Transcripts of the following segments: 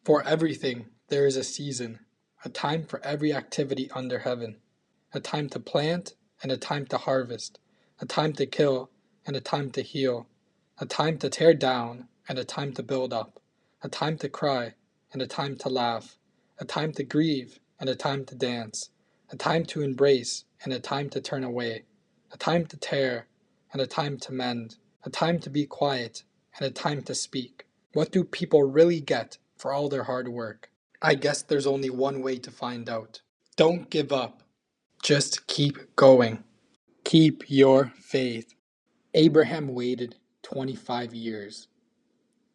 For everything there is a season, a time for every activity under heaven, a time to plant and a time to harvest, a time to kill and a time to heal, a time to tear down and a time to build up, a time to cry and a time to laugh, a time to grieve and a time to dance, a time to embrace and a time to turn away, a time to tear and a time to mend, a time to be quiet and a time to speak. What do people really get for all their hard work? I guess there's only one way to find out. Don't give up. Just keep going. Keep your faith. Abraham waited 25 years.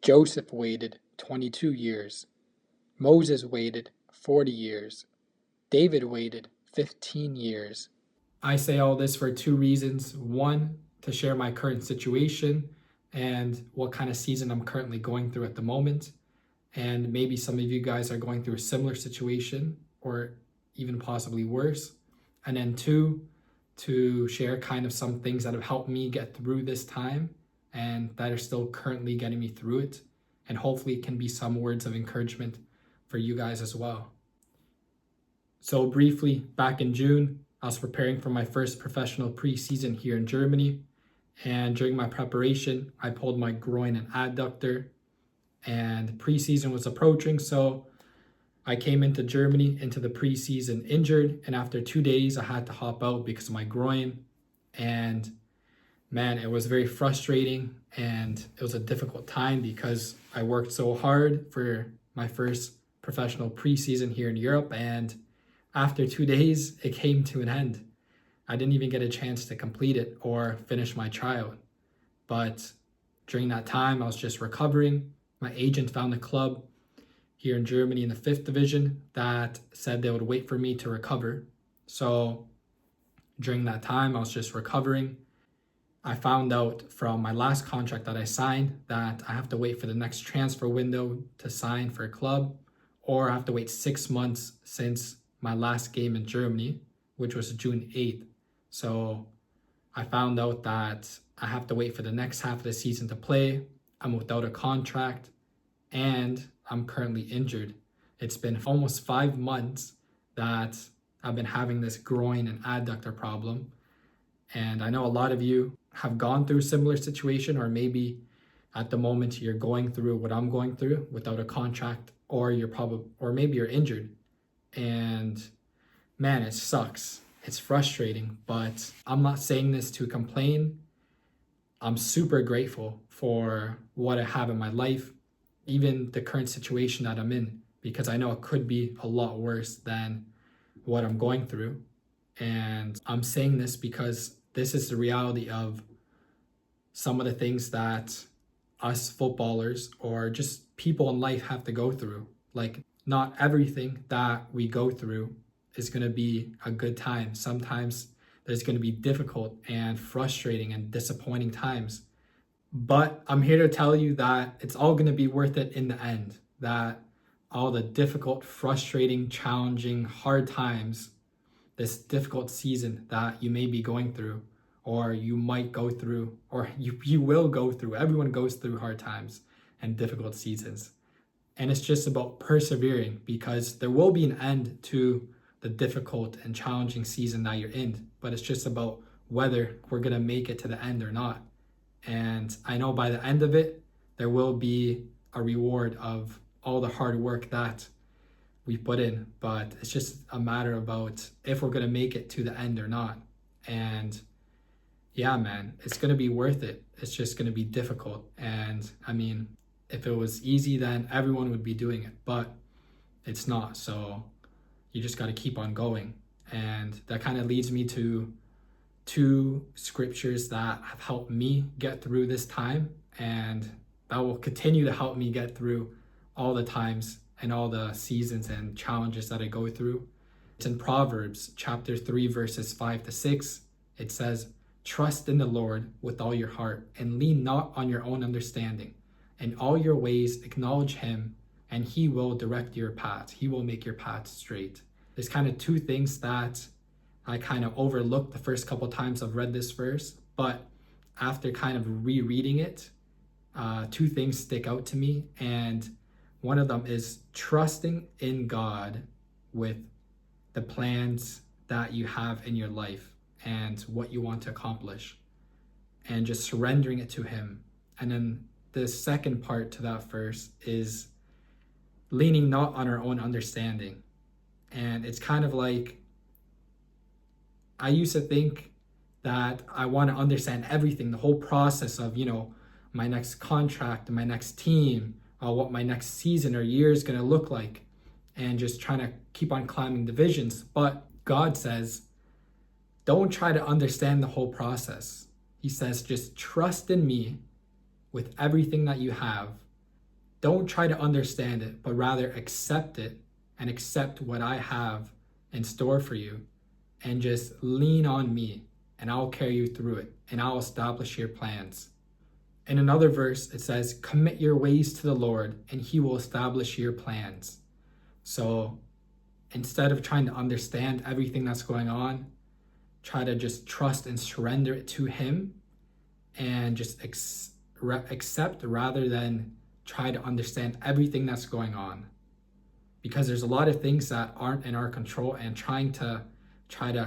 Joseph waited 22 years. Moses waited 40 years. David waited 15 years. I say all this for two reasons. One, to share my current situation and what kind of season I'm currently going through at the moment. And maybe some of you guys are going through a similar situation or even possibly worse. And then two, to share kind of some things that have helped me get through this time and that are still currently getting me through it. And hopefully it can be some words of encouragement for you guys as well. So briefly, back in June, I was preparing for my first professional preseason here in Germany. And during my preparation, I pulled my groin and adductor, and preseason was approaching. So I came into Germany into the preseason injured. And after 2 days, I had to hop out because of my groin. And man, it was very frustrating. And it was a difficult time because I worked so hard for my first professional preseason here in Europe. And after 2 days, it came to an end. I didn't even get a chance to complete it or finish my trial. But during that time, I was just recovering. My agent found a club here in Germany in the 5th division that said they would wait for me to recover. So during that time, I was just recovering. I found out from my last contract that I signed that I have to wait for the next transfer window to sign for a club, or I have to wait 6 months since my last game in Germany, which was June 8th. So I found out that I have to wait for the next half of the season to play. I'm without a contract and I'm currently injured. It's been almost 5 months that I've been having this groin and adductor problem. And I know a lot of you have gone through a similar situation, or maybe at the moment you're going through what I'm going through without a contract, or maybe you're injured. And man, it sucks. It's frustrating, but I'm not saying this to complain. I'm super grateful for what I have in my life, even the current situation that I'm in, because I know it could be a lot worse than what I'm going through. And I'm saying this because this is the reality of some of the things that us footballers or just people in life have to go through. Like, not everything that we go through is going to be a good time. Sometimes there's going to be difficult and frustrating and disappointing times. But I'm here to tell you that it's all going to be worth it in the end. That all the difficult, frustrating, challenging, hard times, this difficult season that you may be going through, or you might go through, or you will go through. Everyone goes through hard times and difficult seasons. And it's just about persevering, because there will be an end to the difficult and challenging season that you're in. But it's just about whether we're going to make it to the end or not. And I know by the end of it, there will be a reward of all the hard work that we put in. But it's just a matter about if we're going to make it to the end or not. And yeah, man, it's going to be worth it. It's just going to be difficult. And I mean, if it was easy, then everyone would be doing it, but it's not. So you just got to keep on going. And that kind of leads me to 2 scriptures that have helped me get through this time, and that will continue to help me get through all the times and all the seasons and challenges that I go through. It's in Proverbs chapter 3, verses 5-6. It says, "Trust in the Lord with all your heart and lean not on your own understanding. In all your ways acknowledge him, and he will direct your paths. He will make your paths straight." There's kind of 2 things that I kind of overlooked the first couple times I've read this verse, but after kind of rereading it, 2 things stick out to me. And One of them is trusting in God with the plans that you have in your life and what you want to accomplish, and just surrendering it to Him. And then the second part to that verse is leaning not on our own understanding. And it's kind of like, I used to think that I want to understand everything, the whole process of, my next contract, my next team, what my next season or year is going to look like, and just trying to keep on climbing divisions. But God says, don't try to understand the whole process. He says, just trust in me with everything that you have. Don't try to understand it, but rather accept it and accept what I have in store for you, and just lean on me, and I'll carry you through it, and I'll establish your plans. In another verse, it says, commit your ways to the Lord, and He will establish your plans. So instead of trying to understand everything that's going on, try to just trust and surrender it to Him, and just accept rather than try to understand everything that's going on. Because there's a lot of things that aren't in our control, and trying to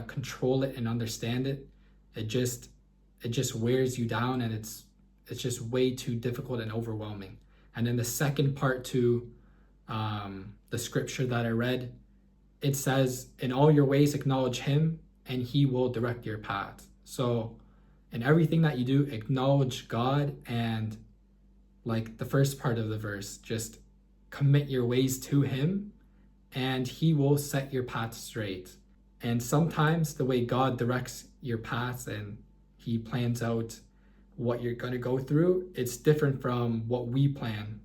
control it and understand it, it just wears you down, and it's just way too difficult and overwhelming. And then the second part to the scripture that I read, it says, in all your ways acknowledge Him, and He will direct your path. So in everything that you do, acknowledge God, and like the first part of the verse, just commit your ways to Him, and He will set your path straight. And sometimes the way God directs your paths and He plans out what you're going to go through, it's different from what we plan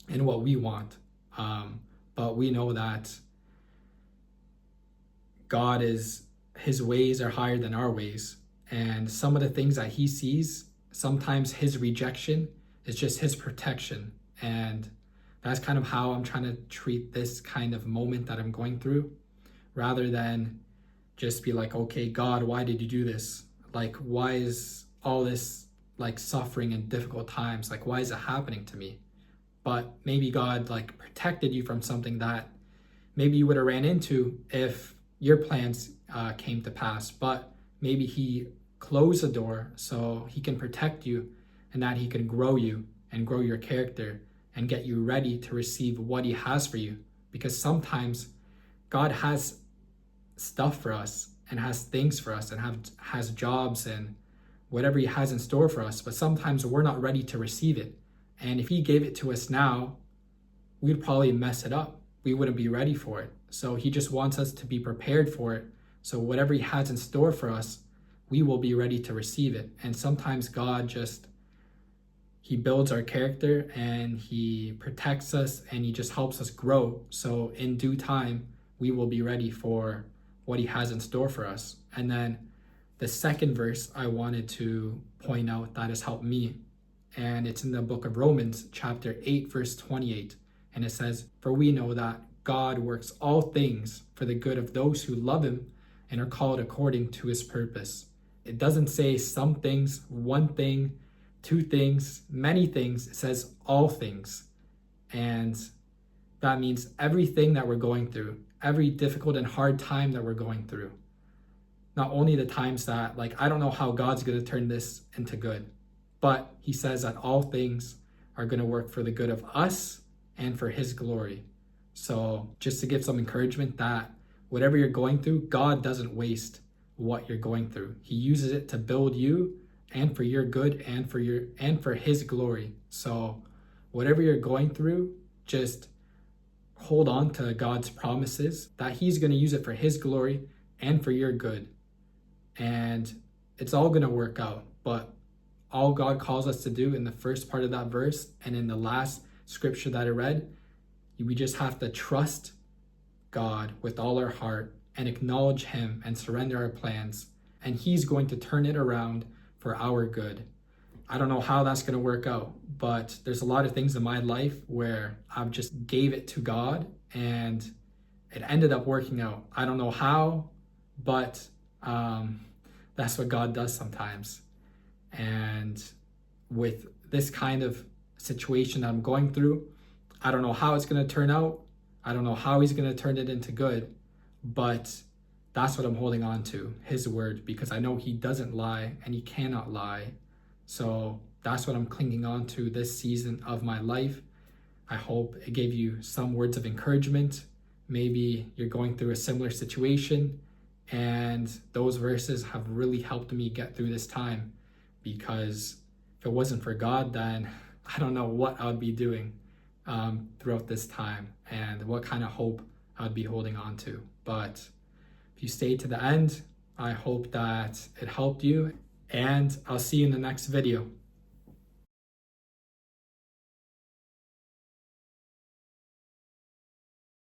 and what we want. But we know that God His ways are higher than our ways. And some of the things that He sees, sometimes His rejection is just His protection. And that's kind of how I'm trying to treat this kind of moment that I'm going through, rather than just be like, okay, God, why did you do this? Like, why is all this like suffering and difficult times? Like, why is it happening to me? But maybe God like protected you from something that maybe you would have ran into if your plans came to pass. But maybe He closed the door so He can protect you, and that He can grow you and grow your character and get you ready to receive what He has for you. Because sometimes God has stuff for us and has things for us and has jobs and whatever He has in store for us, but sometimes we're not ready to receive it. And if He gave it to us now, we'd probably mess it up. We wouldn't be ready for it. So He just wants us to be prepared for it. So whatever He has in store for us, we will be ready to receive it. And sometimes God He builds our character, and He protects us, and He just helps us grow. So in due time, we will be ready for what He has in store for us. And then the second verse I wanted to point out that has helped me, and it's in the book of Romans, chapter 8, verse 28. And it says, for we know that God works all things for the good of those who love Him and are called according to His purpose. It doesn't say some things, one thing, two things, many things. It says all things. And that means everything that we're going through, every difficult and hard time that we're going through. Not only the times that, like, I don't know how God's going to turn this into good, but He says that all things are going to work for the good of us and for His glory. So just to give some encouragement that whatever you're going through, God doesn't waste what you're going through. He uses it to build you, and for your good, and for His glory. So whatever you're going through, just hold on to God's promises that He's going to use it for His glory and for your good. And it's all going to work out. But all God calls us to do in the first part of that verse and in the last scripture that I read, we just have to trust God with all our heart and acknowledge Him and surrender our plans. And He's going to turn it around for our good. I don't know how that's going to work out, but there's a lot of things in my life where I've just gave it to God and it ended up working out. I don't know how, but that's what God does sometimes. And with this kind of situation that I'm going through, I don't know how it's going to turn out. I don't know how he's going to turn it into good, but that's what I'm holding on to, his word, because I know he doesn't lie and he cannot lie. So that's what I'm clinging on to this season of my life. I hope it gave you some words of encouragement. Maybe you're going through a similar situation, and those verses have really helped me get through this time, because if it wasn't for God, then I don't know what I would be doing throughout this time and what kind of hope I would be holding on to. But if you stayed to the end, I hope that it helped you, and I'll see you in the next video.